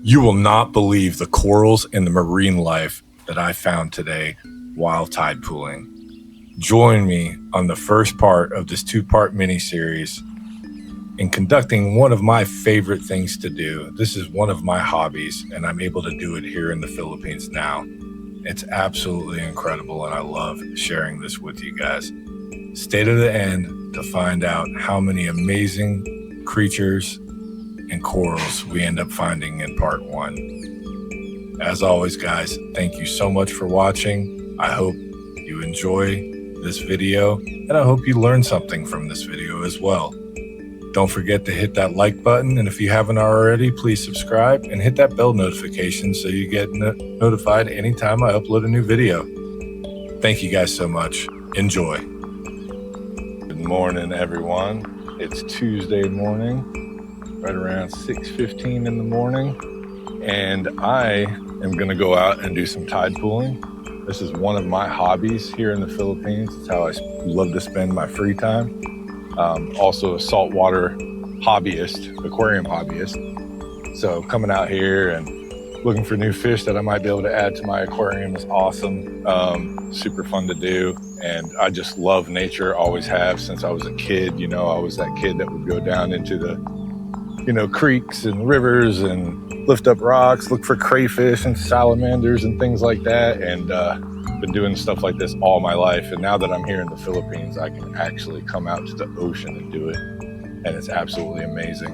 You will not believe the corals and the marine life that I found today while tide pooling. Join me on the first part of this two-part mini-series in conducting one of my favorite things to do. This is one of my hobbies, and I'm able to do it here in the Philippines now. It's absolutely incredible, and I love sharing this with you guys. Stay to the end to find out how many amazing creatures and corals we end up finding in part one. As always, guys, thank you so much for watching. I hope you enjoy this video, and I hope you learn something from this video as well. Don't forget to hit that like button, and if you haven't already, please subscribe and hit that bell notification so you get notified anytime I upload a new video. Thank you guys so much. Enjoy. Good morning, everyone. It's Tuesday morning, right around 6:15 in the morning, and I am going to go out and do some tide pooling. This is one of my hobbies here in the Philippines. It's how I love to spend my free time. Also a saltwater hobbyist, aquarium hobbyist. So coming out here and looking for new fish that I might be able to add to my aquarium is awesome. Super fun to do. And I just love nature, always have since I was a kid. You know, I was that kid that would go down into the creeks and rivers and lift up rocks, look for crayfish and salamanders and things like that. And been doing stuff like this all my life. And now that I'm here in the Philippines, I can actually come out to the ocean and do it. And it's absolutely amazing.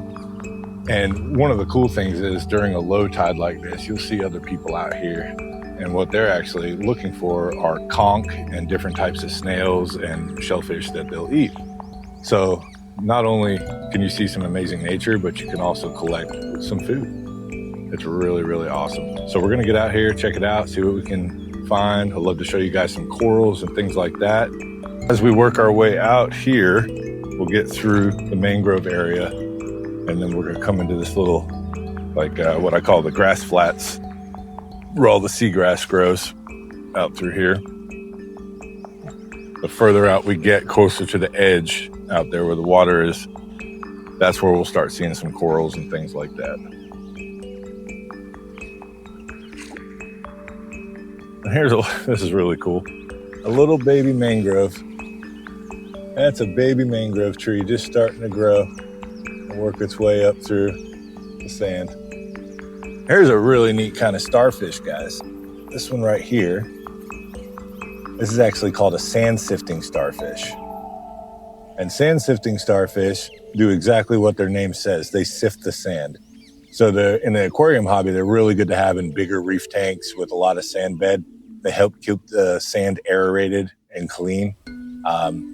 And one of the cool things is during a low tide like this, you'll see other people out here. And what they're actually looking for are conch and different types of snails and shellfish that they'll eat. So not only can you see some amazing nature, but you can also collect some food. It's really, really awesome. So we're gonna get out here, check it out, see what we can find. I'd love to show you guys some corals and things like that. As we work our way out here, we'll get through the mangrove area, and then we're gonna come into this little, what I call the grass flats, where all the seagrass grows out through here. The further out we get, closer to the edge out there where the water is, that's where we'll start seeing some corals and things like that. This is really cool. A little baby mangrove. That's a baby mangrove tree just starting to grow and work its way up through the sand. Here's a really neat kind of starfish, guys. This one right here. This is actually called a sand-sifting starfish. And sand-sifting starfish do exactly what their name says. They sift the sand. So in the aquarium hobby, they're really good to have in bigger reef tanks with a lot of sand bed. They help keep the sand aerated and clean.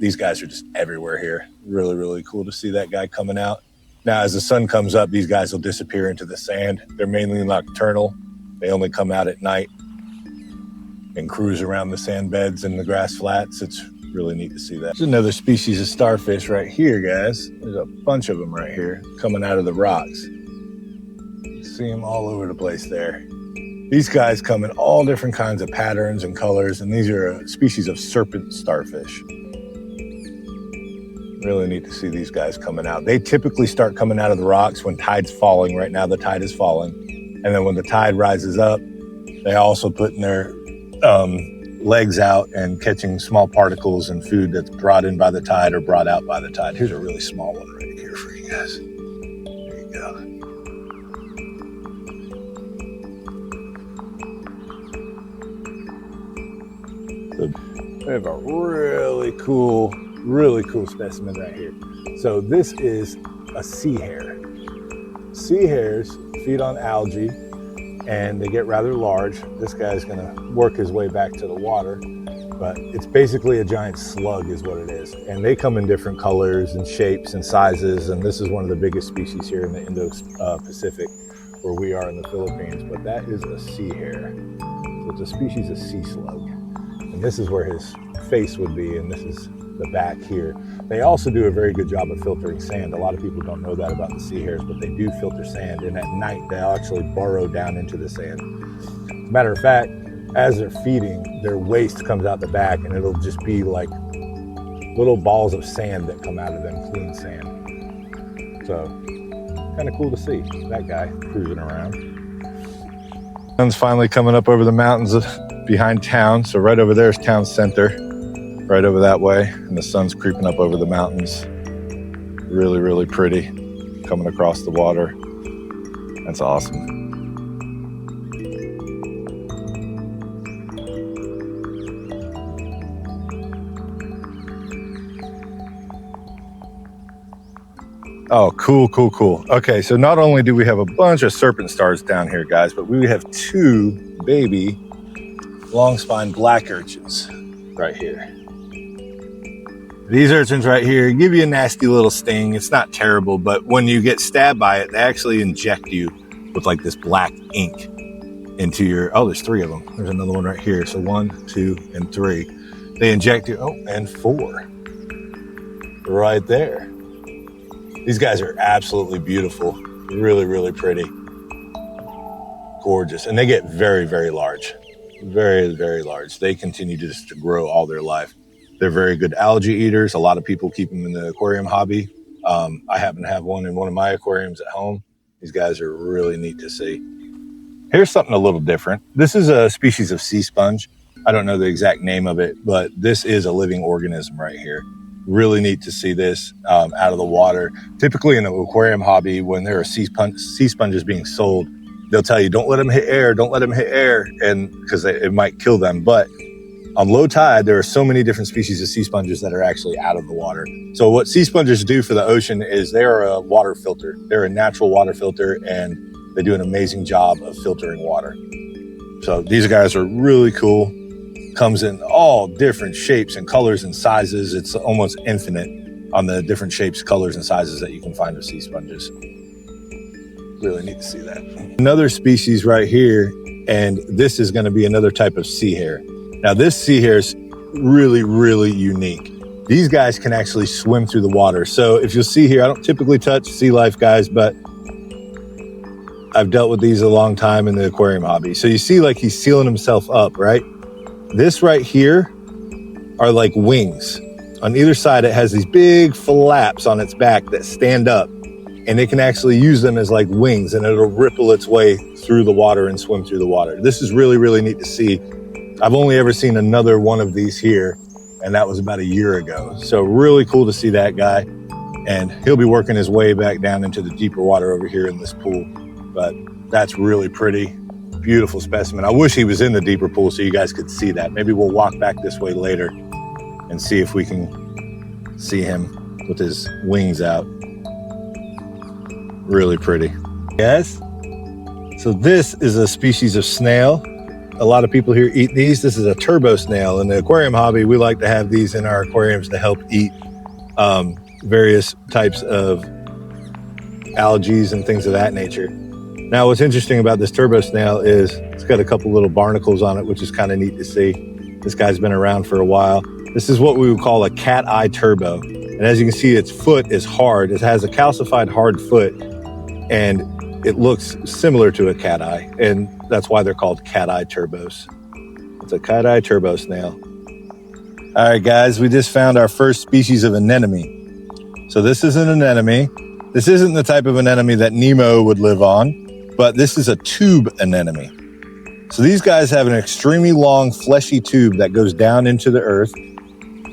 These guys are just everywhere here. Really, really cool to see that guy coming out. Now, as the sun comes up, these guys will disappear into the sand. They're mainly nocturnal. They only come out at night and cruise around the sand beds and the grass flats. It's really neat to see that. There's another species of starfish right here, guys. There's a bunch of them right here coming out of the rocks. You see them all over the place there. These guys come in all different kinds of patterns and colors, and these are a species of serpent starfish. Really neat to see these guys coming out. They typically start coming out of the rocks when tide's falling. Right now the tide is falling. And then when the tide rises up, they also putting their legs out and catching small particles and food that's brought in by the tide or brought out by the tide. Here's a really small one right here for you guys. There you go. We have a really cool specimen right here. So this is a sea hare. Sea hares feed on algae and they get rather large. This guy's gonna work his way back to the water, but it's basically a giant slug is what it is. And they come in different colors and shapes and sizes. And this is one of the biggest species here in the Indo-Pacific where we are in the Philippines, but that is a sea hare. So it's a species of sea slug. And this is where his face would be, and this is the back here. They also do a very good job of filtering sand. A lot of people don't know that about the sea hares, but they do filter sand, and at night they'll actually burrow down into the sand. As a matter of fact, as they're feeding, their waste comes out the back, and it'll just be like little balls of sand that come out of them, clean sand. So kind of cool to see that guy cruising around. Sun's finally coming up over the mountains behind town. So right over there is town center, right over that way. And the sun's creeping up over the mountains. Really, really pretty coming across the water. That's awesome. Oh, cool, cool, cool. Okay, so not only do we have a bunch of serpent stars down here, guys, but we have 2 baby long-spine black urchins right here. These urchins right here give you a nasty little sting. It's not terrible, but when you get stabbed by it, they actually inject you with like this black ink into your, oh, there's 3 of them. There's another one right here. So 1, 2, and 3. They inject you, oh, and 4 right there. These guys are absolutely beautiful. Really, really pretty. Gorgeous. And they get very, very large. Very, very large. They continue just to grow all their life. They're very good algae eaters. A lot of people keep them in the aquarium hobby. I happen to have one in one of my aquariums at home. These guys are really neat to see. Here's something a little different. This is a species of sea sponge. I don't know the exact name of it, but this is a living organism right here. Really neat to see this out of the water. Typically in the aquarium hobby, when there are sea sponges being sold, they'll tell you, don't let them hit air, don't let them hit air, and because it might kill them. But on low tide, there are so many different species of sea sponges that are actually out of the water. So what sea sponges do for the ocean is they're a water filter. They're a natural water filter, and they do an amazing job of filtering water. So these guys are really cool. Comes in all different shapes and colors and sizes. It's almost infinite on the different shapes, colors, and sizes that you can find with sea sponges. Really neat to see that. Another species right here, and this is going to be another type of sea hare. Now this sea hare is really, really unique. These guys can actually swim through the water. So if you'll see here, I don't typically touch sea life, guys, but I've dealt with these a long time in the aquarium hobby. So you see like he's sealing himself up, right? This right here are like wings. On either side, it has these big flaps on its back that stand up, and it can actually use them as like wings, and it'll ripple its way through the water and swim through the water. This is really, really neat to see. I've only ever seen another one of these here, and that was about a year ago. So really cool to see that guy. And he'll be working his way back down into the deeper water over here in this pool. But that's really pretty. Beautiful specimen. I wish he was in the deeper pool so you guys could see that. Maybe we'll walk back this way later and see if we can see him with his wings out. Really pretty. Yes. So this is a species of snail. A lot of people here eat these. This is a turbo snail. In the aquarium hobby, we like to have these in our aquariums to help eat various types of algae and things of that nature. Now, what's interesting about this turbo snail is it's got a couple little barnacles on it, which is kind of neat to see. This guy's been around for a while. This is what we would call a cat eye turbo. And as you can see, its foot is hard. It has a calcified hard foot, and it looks similar to a cat eye. And that's why they're called cat eye turbos. It's a cat eye turbo snail. All right, guys, we just found our first species of anemone. So this is an anemone. This isn't the type of anemone that Nemo would live on, but this is a tube anemone. So these guys have an extremely long fleshy tube that goes down into the earth,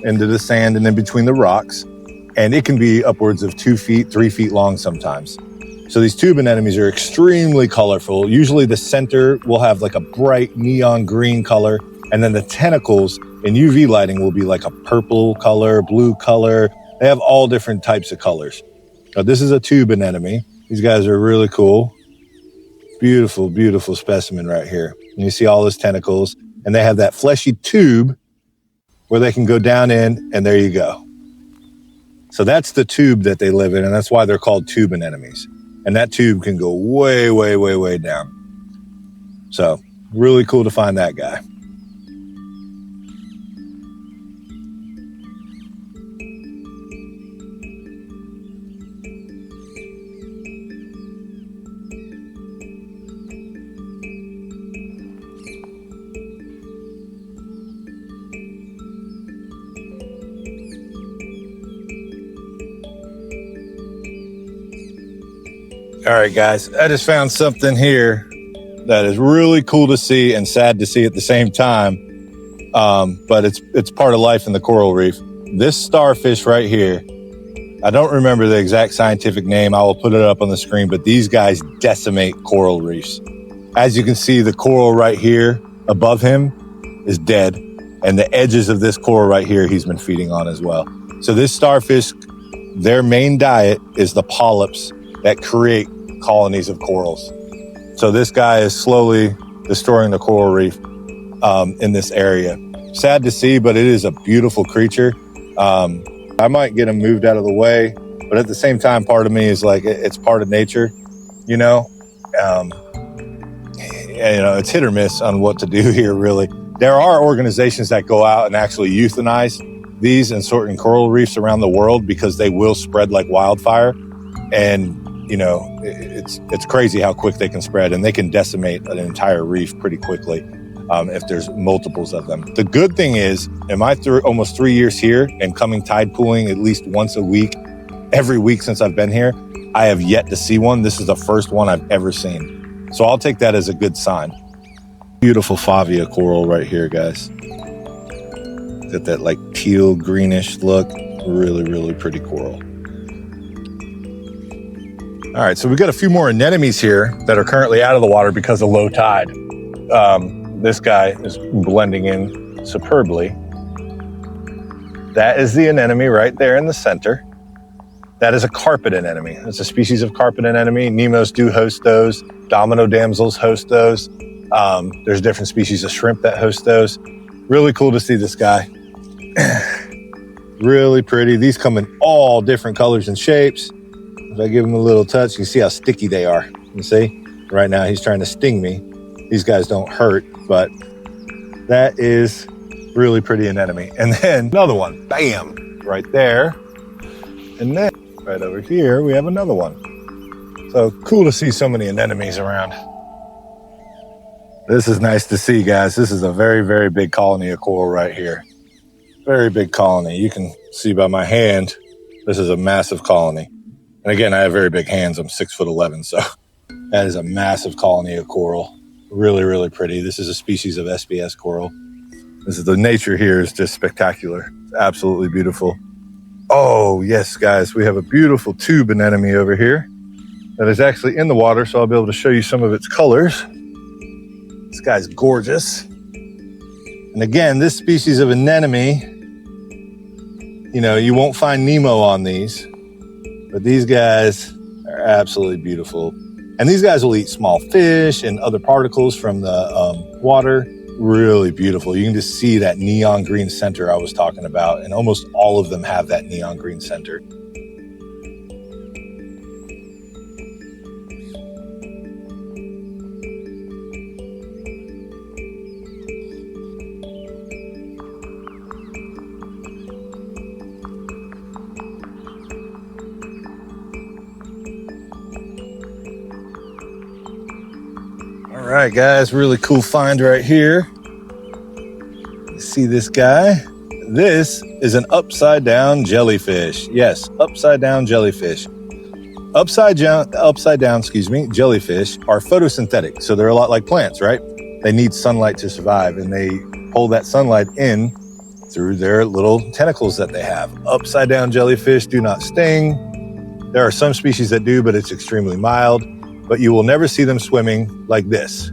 into the sand, and in between the rocks. And it can be upwards of 2 feet, 3 feet long sometimes. So these tube anemones are extremely colorful. Usually the center will have like a bright neon green color, and then the tentacles in UV lighting will be like a purple color, blue color. They have all different types of colors. Now, this is a tube anemone. These guys are really cool. Beautiful, beautiful specimen right here. And you see all his tentacles, and they have that fleshy tube where they can go down in, and there you go. So that's the tube that they live in, and that's why they're called tube anemones. And that tube can go way, way, way, way down. So really cool to find that guy. All right, guys, I just found something here that is really cool to see and sad to see at the same time. But it's part of life in the coral reef. This starfish right here, I don't remember the exact scientific name. I will put it up on the screen, but these guys decimate coral reefs. As you can see, the coral right here above him is dead, and the edges of this coral right here he's been feeding on as well. So this starfish, their main diet is the polyps that create colonies of corals. So this guy is slowly destroying the coral reef in this area. Sad to see, but it is a beautiful creature. I might get him moved out of the way, but at the same time, part of me is like, it's part of nature, you know? It's hit or miss on what to do here, really. There are organizations that go out and actually euthanize these in certain coral reefs around the world because they will spread like wildfire. And, it's crazy how quick they can spread, and they can decimate an entire reef pretty quickly if there's multiples of them. The good thing is, in my almost 3 years here and coming tide pooling at least once a week, every week since I've been here, I have yet to see one. This is the first one I've ever seen. So I'll take that as a good sign. Beautiful favia coral right here, guys. Got that like teal greenish look. Really, really pretty coral. All right, so we've got a few more anemones here that are currently out of the water because of low tide. This guy is blending in superbly. That is the anemone right there in the center. That is a carpet anemone. It's a species of carpet anemone. Nemos do host those. Domino damsels host those. There's different species of shrimp that host those. Really cool to see this guy. Really pretty. These come in all different colors and shapes. If I give him a little touch, you can see how sticky they are. You see? Right now he's trying to sting me. These guys don't hurt, but that is really pretty anemone. And then another one, bam, right there. And then right over here, we have another one. So cool to see so many anemones around. This is nice to see, guys. This is a very, very big colony of coral right here. Very big colony. You can see by my hand, this is a massive colony. And again, I have very big hands. I'm 6'11", so that is a massive colony of coral. Really, really pretty. This is a species of SPS coral. The nature here is just spectacular. It's absolutely beautiful. Oh, yes, guys, we have a beautiful tube anemone over here that is actually in the water, so I'll be able to show you some of its colors. This guy's gorgeous. And again, this species of anemone, you won't find Nemo on these, but these guys are absolutely beautiful. And these guys will eat small fish and other particles from the water. Really beautiful. You can just see that neon green center I was talking about, and almost all of them have that neon green center. All right, guys, really cool find right here. See this guy? This is an upside down jellyfish. Yes, upside down jellyfish. Upside down, jellyfish are photosynthetic. So they're a lot like plants, right? They need sunlight to survive, and they pull that sunlight in through their little tentacles that they have. Upside down jellyfish do not sting. There are some species that do, but it's extremely mild. But you will never see them swimming like this.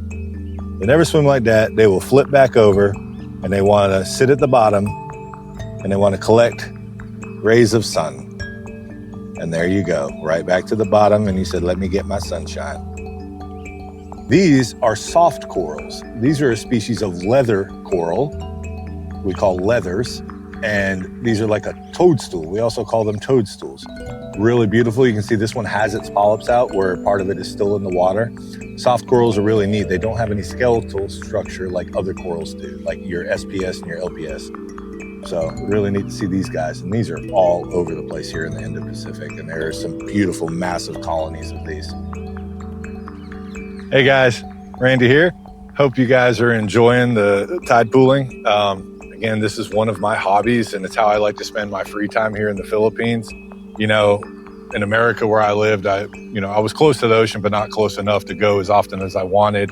They never swim like that. They will flip back over, and they want to sit at the bottom, and they want to collect rays of sun. And there you go, right back to the bottom, and he said, let me get my sunshine. These are soft corals. These are a species of leather coral. We call leathers, and these are like a toadstool. We also call them toadstools. Really beautiful. You can see this one has its polyps out where part of it is still in the water. Soft corals are really neat. They don't have any skeletal structure like other corals do, like your SPS and your LPS. So really neat to see these guys. And these are all over the place here in the Indo-Pacific. And there are some beautiful, massive colonies of these. Hey guys, Randy here. Hope you guys are enjoying the tide pooling. Again, this is one of my hobbies, and it's how I like to spend my free time here in the Philippines. In America where I lived, I was close to the ocean, but not close enough to go as often as I wanted.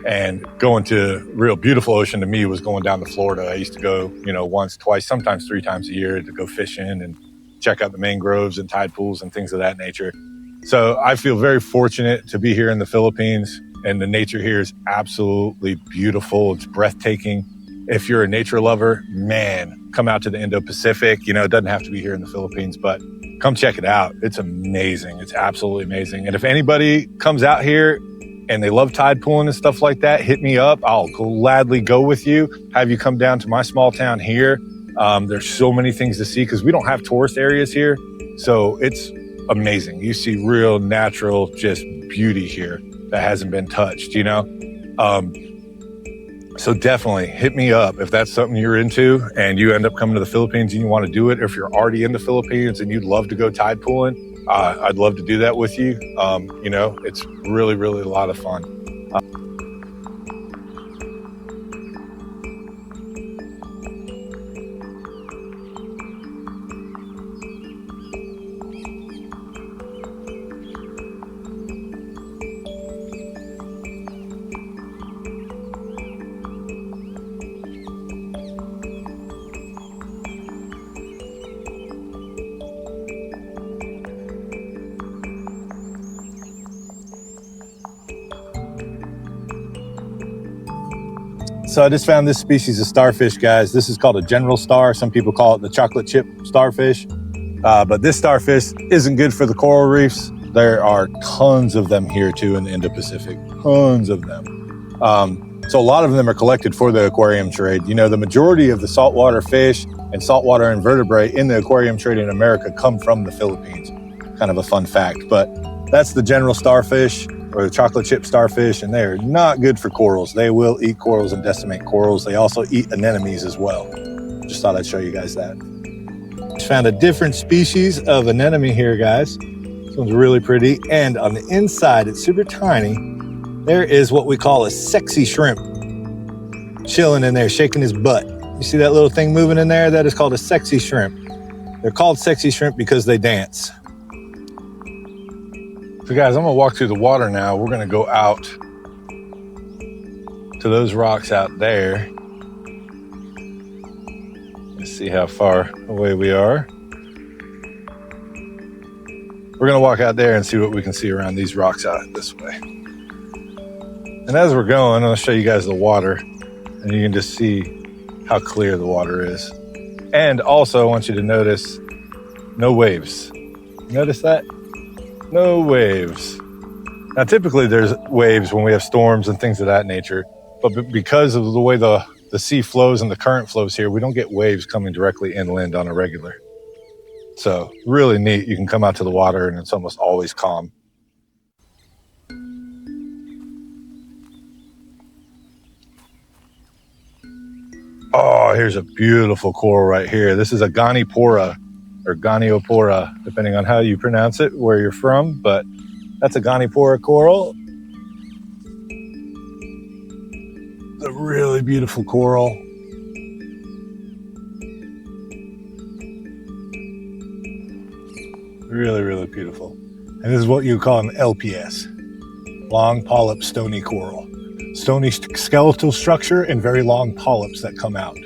And going to real beautiful ocean to me was going down to Florida. I used to go, once, twice, sometimes 3 times a year to go fishing and check out the mangroves and tide pools and things of that nature. So I feel very fortunate to be here in the Philippines, and the nature here is absolutely beautiful. It's breathtaking. If you're a nature lover, man, come out to the Indo-Pacific. It doesn't have to be here in the Philippines, but come check it out. It's amazing. It's absolutely amazing. And if anybody comes out here and they love tide pooling and stuff like that, hit me up. I'll gladly go with you, have you come down to my small town here. There's so many things to see because we don't have tourist areas here. So it's amazing. You see real natural just beauty here that hasn't been touched, So definitely hit me up if that's something you're into and you end up coming to the Philippines and you want to do it. If you're already in the Philippines and you'd love to go tide pooling, I'd love to do that with you. It's really, really a lot of fun. So I just found this species of starfish, guys. This is called a general star. Some people call it the chocolate chip starfish. But this starfish isn't good for the coral reefs. There are tons of them here too in the Indo-Pacific, tons of them. So a lot of them are collected for the aquarium trade. The majority of the saltwater fish and saltwater invertebrate in the aquarium trade in America come from the Philippines. Kind of a fun fact, but that's the general starfish, or the chocolate chip starfish, and they're not good for corals. They will eat corals and decimate corals. They also eat anemones as well. Just thought I'd show you guys that. Just found a different species of anemone here, guys. This one's really pretty, and on the inside, it's super tiny. There is what we call a sexy shrimp chilling in there, shaking his butt. You see that little thing moving in there? That is called a sexy shrimp. They're called sexy shrimp because they dance. So guys, I'm gonna walk through the water now. We're gonna go out to those rocks out there. Let's see how far away we are. We're gonna walk out there and see what we can see around these rocks out this way. And as we're going, I'll show you guys the water, and you can just see how clear the water is. And also, I want you to notice no waves. Notice that? No waves. Now, typically there's waves when we have storms and things of that nature, but because of the way the sea flows and the current flows here, we don't get waves coming directly inland on a regular. So really neat. You can come out to the water and it's almost always calm. Oh, here's a beautiful coral right here. This is a Gonipora, or Goniopora, depending on how you pronounce it, where you're from, but that's a Gonipora coral. It's a really beautiful coral. Really, really beautiful. And this is what you call an LPS, long polyp stony coral. Stony skeletal structure and very long polyps that come out.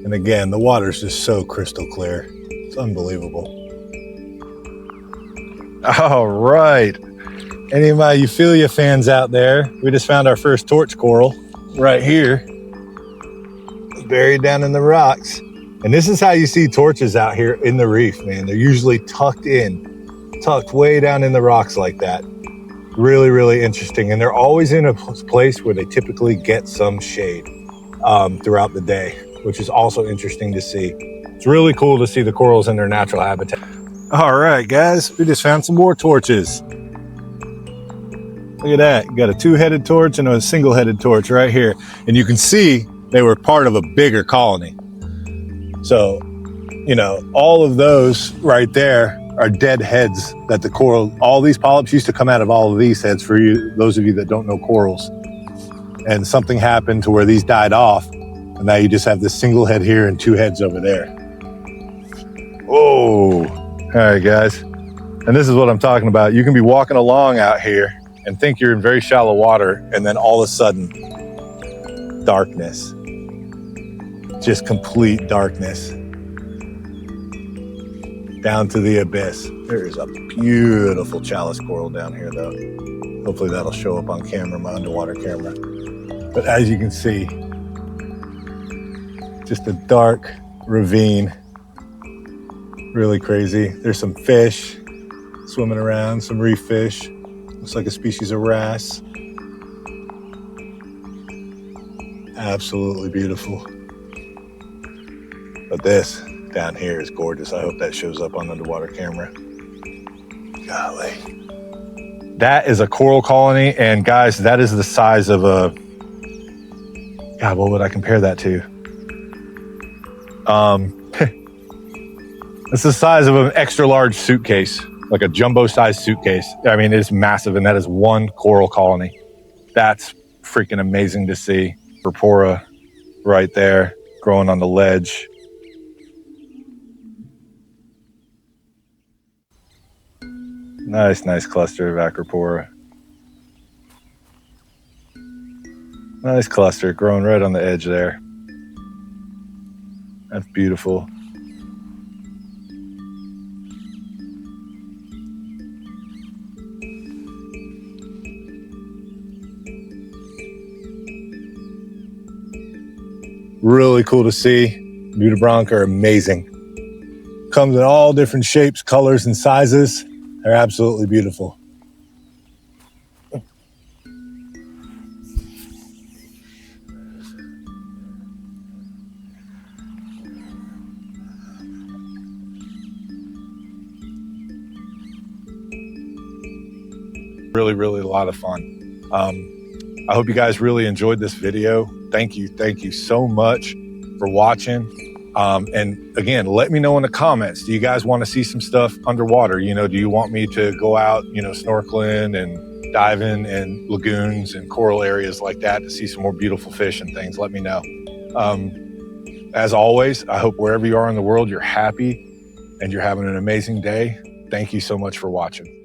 And again, the water's just so crystal clear. It's unbelievable. All right. Any of my Euphilia fans out there, we just found our first torch coral right here, buried down in the rocks. And this is how you see torches out here in the reef, man. They're usually tucked way down in the rocks like that. Really, really interesting. And they're always in a place where they typically get some shade throughout the day, which is also interesting to see. It's really cool to see the corals in their natural habitat. All right, guys, we just found some more torches. Look at that. You got a two-headed torch and a single-headed torch right here. And you can see they were part of a bigger colony. So, all of those right there are dead heads that the coral, all these polyps used to come out of all of these heads, for you, those of you that don't know corals. And something happened to where these died off. And now you just have this single head here and two heads over there. Whoa. All right, guys. And this is what I'm talking about. You can be walking along out here and think you're in very shallow water, and then all of a sudden, darkness. Just complete darkness. Down to the abyss. There's a beautiful chalice coral down here, though. Hopefully that'll show up on camera, my underwater camera. But as you can see, just a dark ravine. Really crazy. There's some fish swimming around, some reef fish. Looks like a species of wrasse. Absolutely beautiful. But this down here is gorgeous. I hope that shows up on underwater camera. Golly. That is a coral colony, and guys, that is the size of a, God, what would I compare that to? It's the size of an extra large suitcase, like a jumbo sized suitcase. I mean, it's massive, and that is one coral colony. That's freaking amazing to see. Purpura right there, growing on the ledge. Nice cluster of Acropora. Nice cluster, growing right on the edge there. That's beautiful. Really cool to see. Nudibranch are amazing. Comes in all different shapes, colors, and sizes. They're absolutely beautiful. Really a lot of fun. I hope you guys really enjoyed this video. Thank you so much for watching. And again, let me know in the comments, do you guys want to see some stuff underwater? You know, do you want me to go out, you know, snorkeling and diving in lagoons and coral areas like that to see some more beautiful fish and things? Let me know. As always, I hope wherever you are in the world, you're happy and you're having an amazing day. Thank you so much for watching.